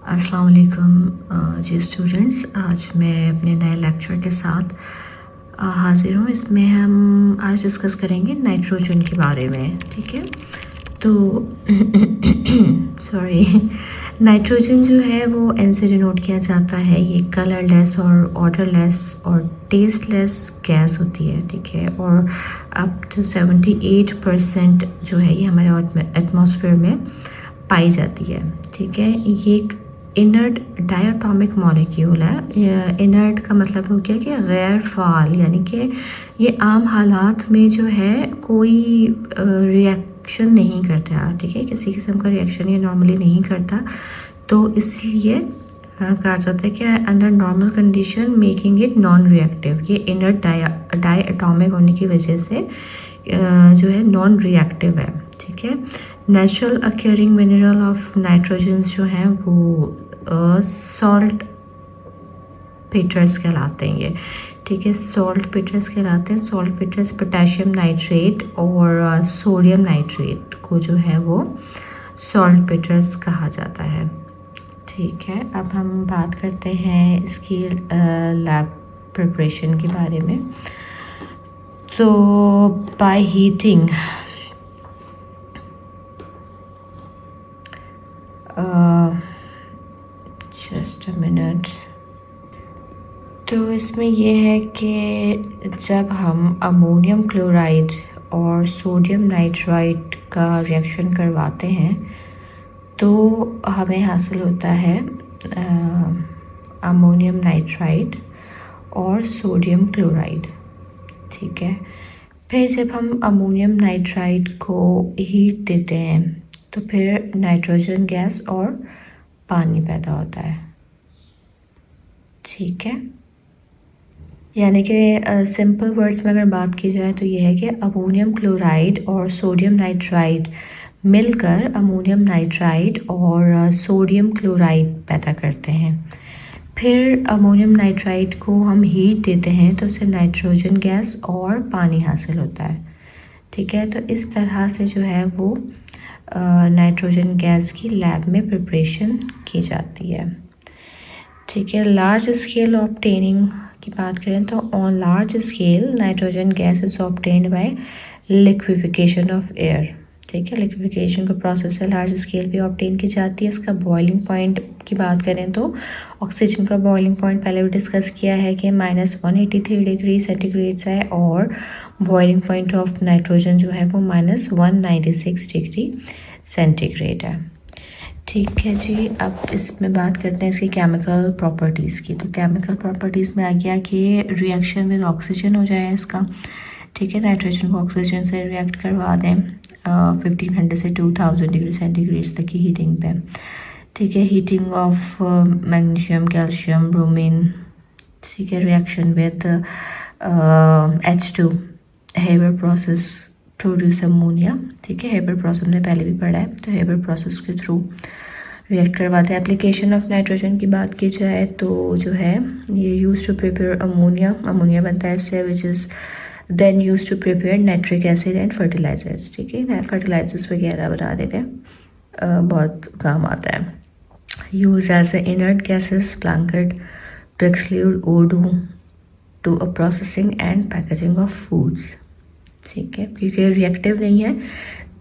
अस्सलाम वालेकुम जी स्टूडेंट्स। आज मैं अपने नए लेक्चर के साथ हाज़िर हूँ। इसमें हम आज डिस्कस करेंगे नाइट्रोजन के बारे में। ठीक है, तो सॉरी, नाइट्रोजन जो है वो एन से डिनोट किया जाता है। ये कलरलेस और ऑडरलेस और टेस्टलेस गैस होती है। ठीक है, और अप टू 78% जो है ये हमारे एटमॉस्फेयर में पाई जाती है। ठीक है, ये एक इनर्ट डायटोमिक मॉलिक्यूल है। इनर्ट का मतलब हो गया कि गैर फ़ाल, यानी कि ये आम हालात में जो है कोई रिएक्शन नहीं करता। ठीक है, किसी किस्म का रिएक्शन ये नॉर्मली नहीं करता, तो इसलिए कहा जाता है कि under normal condition making it non reactive. ये इनर्ट डायटोमिक होने की वजह से जो है नॉन रिएक्टिव है। ठीक है, नेचुरल अक्यूरिंग मिनरल ऑफ नाइट्रोजन जो हैं वो सॉल्ट पेटर्स कहलाते हैं ये। ठीक है, सॉल्ट पेटर्स कहलाते हैं। सॉल्ट पेटर्स पोटेशियम नाइट्रेट और सोडियम नाइट्रेट को जो है वो सॉल्ट पेटर्स कहा जाता है। ठीक है, अब हम बात करते हैं इसकी लैब प्रिपरेशन के बारे में। तो by heating just a minute. तो इसमें यह है कि जब हम अमोनियम क्लोराइड और सोडियम नाइट्राइड का रिएक्शन करवाते हैं तो हमें हासिल होता है अमोनियम नाइट्राइड और सोडियम क्लोराइड। ठीक है, फिर जब हम अमोनियम नाइट्राइड को हीट देते हैं तो फिर नाइट्रोजन गैस और पानी पैदा होता है। ठीक है, यानी कि सिंपल वर्ड्स में अगर बात की जाए तो ये है कि अमोनियम क्लोराइड और सोडियम नाइट्राइड मिलकर अमोनियम नाइट्राइड और सोडियम क्लोराइड पैदा करते हैं। फिर अमोनियम नाइट्राइड को हम हीट देते हैं तो उससे नाइट्रोजन गैस और पानी हासिल होता है। ठीक है, तो इस तरह से जो है वो नाइट्रोजन गैस की लैब में प्रिपरेशन की जाती है। ठीक है, लार्ज स्केल ऑब्टेनिंग की बात करें तो on large scale nitrogen gas is obtained by liquefaction of air. ठीक है, लिक्विफिकेशन का प्रोसेस है, लार्ज स्केल पे ऑब्टेन की जाती है। इसका बॉइलिंग पॉइंट की बात करें तो ऑक्सीजन का बॉइलिंग पॉइंट पहले भी डिस्कस किया है कि -183 डिग्री सेंटीग्रेड है, और बॉइलिंग पॉइंट ऑफ नाइट्रोजन जो है वो -196 डिग्री सेंटीग्रेड है। ठीक है जी, अब इसमें बात करते हैं इसकी केमिकल प्रॉपर्टीज़ की। तो केमिकल प्रॉपर्टीज़ में आ गया कि रिएक्शन विद ऑक्सीजन हो जाए इसका। ठीक है, नाइट्रोजन को ऑक्सीजन से रिएक्ट करवा दें 1500 से 2000 डिग्री सेंटीग्रेड तक की हीटिंग पे। ठीक है, heating of magnesium, calcium, bromine. ठीक है, reaction with H2 Haber process produce ammonia. ठीक है, हेबर प्रोसेस हमने पहले भी पढ़ा है, तो हेबर प्रोसेस के थ्रू रिएक्ट करवाते हैं। एप्लीकेशन ऑफ नाइट्रोजन की बात की जाए तो जो है ये यूज टू प्रिपेयर अमोनिया बनता है इससे, which is then use to prepare nitric acid and fertilisers. ठीक है, फर्टिलाइजर्स वगैरह बनाने में बहुत काम आता है। Use as a inert gases blanket to exclude O2 to a processing and packaging of foods. ठीक है, क्योंकि रिएक्टिव नहीं है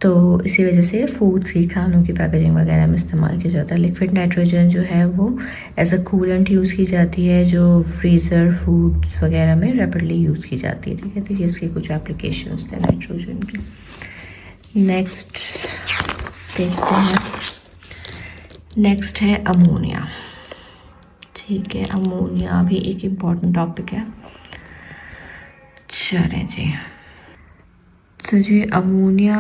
तो इसी वजह से फूड्स की, खानों की पैकेजिंग वगैरह में इस्तेमाल किया जाता है। लिक्विड नाइट्रोजन जो है वो एज अ कूलेंट यूज़ की जाती है, जो फ्रीज़र फूड्स वगैरह में रैपिडली यूज़ की जाती है। ठीक है, तो ये इसके कुछ एप्लीकेशंस थे नाइट्रोजन की। नेक्स्ट देखते हैं, नेक्स्ट है अमोनिया। ठीक है, अमोनिया भी एक इम्पॉर्टेंट टॉपिक है। चलें जी, तो जी अमोनिया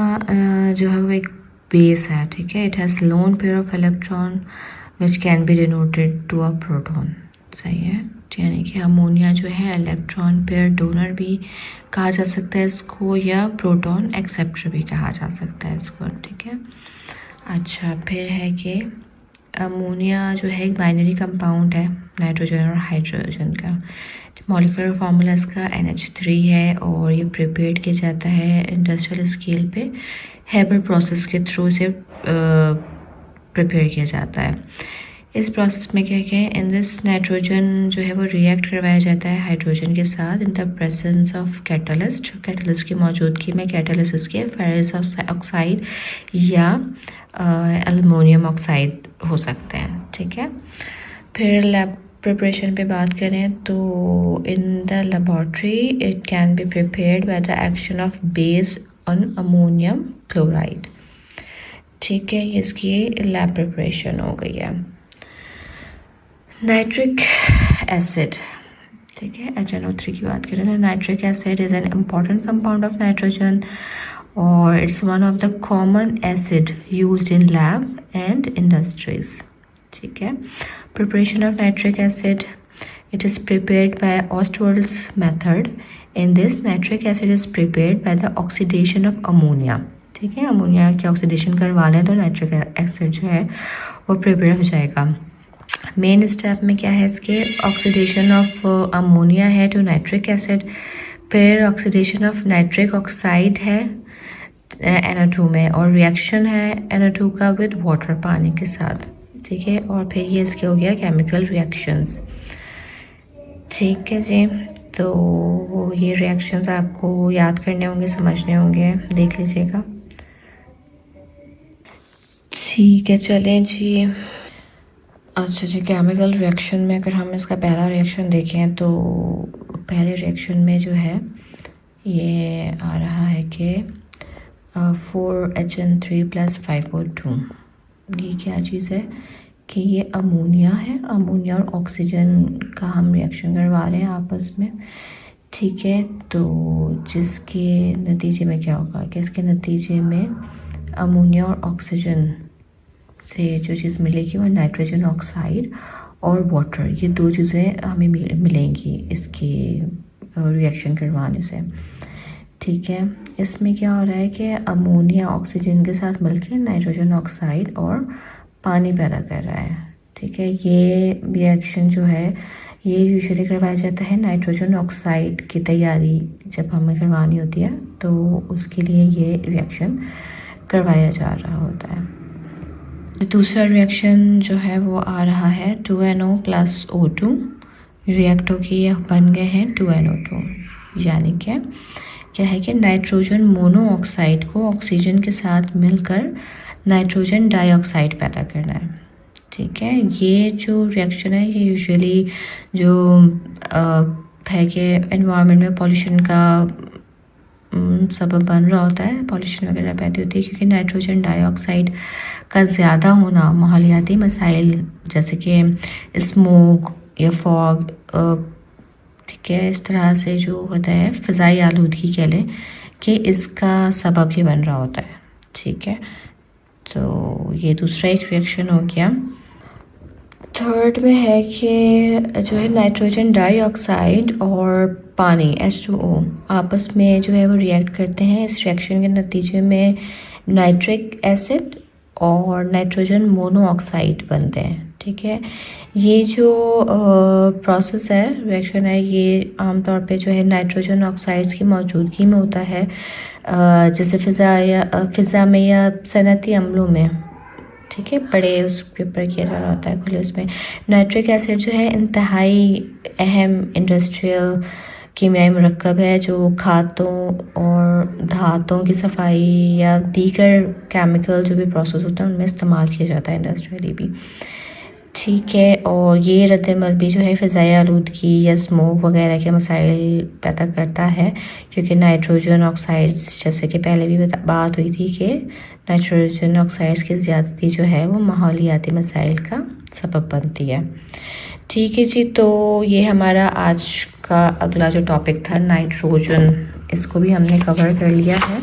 जो है वो एक बेस है। ठीक है, it has lone pair of electron which can be denoted to a proton. सही है, यानी कि अमोनिया जो है इलेक्ट्रॉन पेयर डोनर भी कहा जा सकता है इसको, या प्रोटॉन एक्सेप्टर भी कहा जा सकता है इसको। ठीक है, अच्छा, फिर है कि अमोनिया जो है एक बाइनरी कंपाउंड है नाइट्रोजन और हाइड्रोजन का। मॉलिक्यूलर फार्मूला इसका NH3 है, और ये प्रिपेयर्ड किया जाता है इंडस्ट्रियल स्केल पे हेबर प्रोसेस के थ्रू से प्रिपेयर किया जाता है। इस प्रोसेस में क्या क्या है, इन दिस नाइट्रोजन जो है वो रिएक्ट करवाया जाता है हाइड्रोजन के साथ in the presence of catalyst. Catalyst की मौजूदगी में कैटलिस्ट के फेरस ऑक्साइड या एल्युमिनियम ऑक्साइड हो सकते हैं। ठीक है, फिर लैब प्रिपरेशन पे बात करें तो in the laboratory it can be prepared by the action of base on ammonium chloride. ठीक है, इसकी लैब प्रिपरेशन हो गई है। नाइट्रिक एसिड, ठीक है, HNO3 की बात करें तो nitric acid is an important compound of nitrogen और it's one of the common acid used in lab and industries. ठीक है, preparation of nitric acid, it is prepared by Ostwald's method. In this, nitric acid is prepared by the oxidation of ammonia. ठीक है, ammonia की oxidation करवा लें तो nitric acid जो है वो प्रिपेयर हो जाएगा। मेन स्टेप में क्या है इसके, ऑक्सीडेशन ऑफ अमोनिया है टू नाइट्रिक एसिड, फिर ऑक्सीडेशन ऑफ नाइट्रिक ऑक्साइड है NO2 में और रिएक्शन है NO2 का विद वाटर, पानी के साथ। ठीक है, और फिर ये इसके हो गया केमिकल रिएक्शंस। ठीक है जी, तो ये रिएक्शंस आपको याद करने होंगे, समझने होंगे, देख लीजिएगा। ठीक है, चलें जी। अच्छा जी, केमिकल रिएक्शन में अगर हम इसका पहला रिएक्शन देखें तो पहले रिएक्शन में जो है ये आ रहा है कि 4HN3 + 5O2। ये क्या चीज़ है कि ये अमोनिया है, अमोनिया और ऑक्सीजन का हम रिएक्शन करवा रहे हैं आपस में। ठीक है, तो जिसके नतीजे में क्या होगा कि इसके नतीजे में अमोनिया और ऑक्सीजन से जो चीज़ मिलेगी वो नाइट्रोजन ऑक्साइड और वाटर, ये दो चीज़ें हमें मिलेंगी इसके रिएक्शन करवाने से। ठीक है, इसमें क्या हो रहा है कि अमोनिया ऑक्सीजन के साथ मिलकर नाइट्रोजन ऑक्साइड और पानी पैदा कर रहा है। ठीक है, ये रिएक्शन जो है ये यूजुअली करवाया जाता है नाइट्रोजन ऑक्साइड की तैयारी जब हमें करवानी होती है तो उसके लिए ये रिएक्शन करवाया जा रहा होता है। दूसरा रिएक्शन जो है वो आ रहा है 2NO + O2 रिएक्ट होकर ये बन गए हैं 2NO2, यानी क्या है कि नाइट्रोजन मोनोऑक्साइड को ऑक्सीजन के साथ मिलकर नाइट्रोजन डाइऑक्साइड पैदा करना है। ठीक है, ये जो रिएक्शन है ये यूजुअली जो है कि एनवायरनमेंट में पॉल्यूशन का सबब बन रहा होता है, पॉल्यूशन वगैरह पैदा होती है क्योंकि नाइट्रोजन डाइऑक्साइड का ज़्यादा होना माहौलियाती मसाइल जैसे कि स्मोक या फॉग, ठीक है, इस तरह से जो होता है फ़िज़ाई आलूदगी कह लें कि इसका सबब ये बन रहा होता है। ठीक है, तो ये दूसरा एक रिएक्शन हो गया। थर्ड में है कि जो है नाइट्रोजन डाइऑक्साइड और पानी H2O आपस में जो है वो रिएक्ट करते हैं। इस रिएक्शन के नतीजे में नाइट्रिक एसिड और नाइट्रोजन मोनोऑक्साइड बनते हैं। ठीक है, ये जो प्रोसेस है, रिएक्शन है, ये आमतौर पे जो है नाइट्रोजन ऑक्साइड्स की मौजूदगी में होता है, जैसे फ़िज़ा में या सनती अमलों में। ठीक है, बड़े उसके ऊपर किया जा रहा होता है खुले उसमें। नाइट्रिक एसिड जो है इंतहाई अहम इंडस्ट्रियल कीमियाई मरकब है जो खातों और धातों की सफाई या दीगर केमिकल जो भी प्रोसेस होता है उनमें इस्तेमाल किया जाता है इंडस्ट्रियली भी। ठीक है, और ये रद्दमल भी जो है फ़िज़ाई आलूदगी या स्मोक वगैरह के मसाइल पैदा करता है क्योंकि नाइट्रोजन ऑक्साइड्स, जैसे कि पहले भी बात हुई थी कि नाइट्रोजन ऑक्साइड्स की ज़्यादती जो है वो माहौलियाती मसाइल का सबब बनती है। ठीक है जी, तो ये हमारा आज का अगला जो टॉपिक था नाइट्रोजन, इसको भी हमने कवर कर लिया है।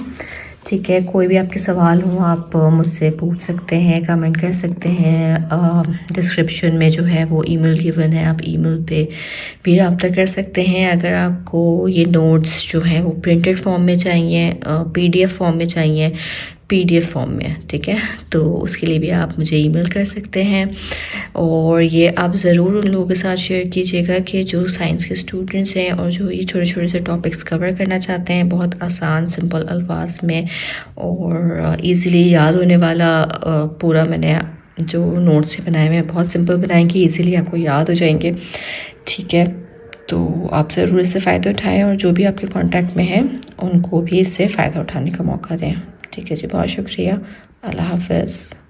ठीक है, कोई भी आपके सवाल हो आप मुझसे पूछ सकते हैं, कमेंट कर सकते हैं। डिस्क्रिप्शन में जो है वो ईमेल गिवन है, आप ईमेल पे भी रब्ता कर सकते हैं। अगर आपको ये नोट्स जो हैं वो प्रिंटेड फॉर्म में चाहिए, PDF फॉर्म में चाहिए, PDF फॉर्म में, ठीक है, तो उसके लिए भी आप मुझे ईमेल कर सकते हैं। और ये आप ज़रूर उन लोगों के साथ शेयर कीजिएगा कि जो साइंस के स्टूडेंट्स हैं और जो ये छोटे छोटे से टॉपिक्स कवर करना चाहते हैं बहुत आसान सिंपल अल्फाज में और इजीली याद होने वाला। पूरा मैंने जो नोट्स से बनाए हुए हैं, बहुत सिंपल बनाएंगे, इजीली आपको याद हो जाएंगे। ठीक है, तो आप ज़रूर इससे फ़ायदा उठाएं और जो भी आपके कांटेक्ट में हैं उनको भी इससे फ़ायदा उठाने का मौका दें। ठीक है जी, बहुत शुक्रिया। अल्लाह हाफ़िज़।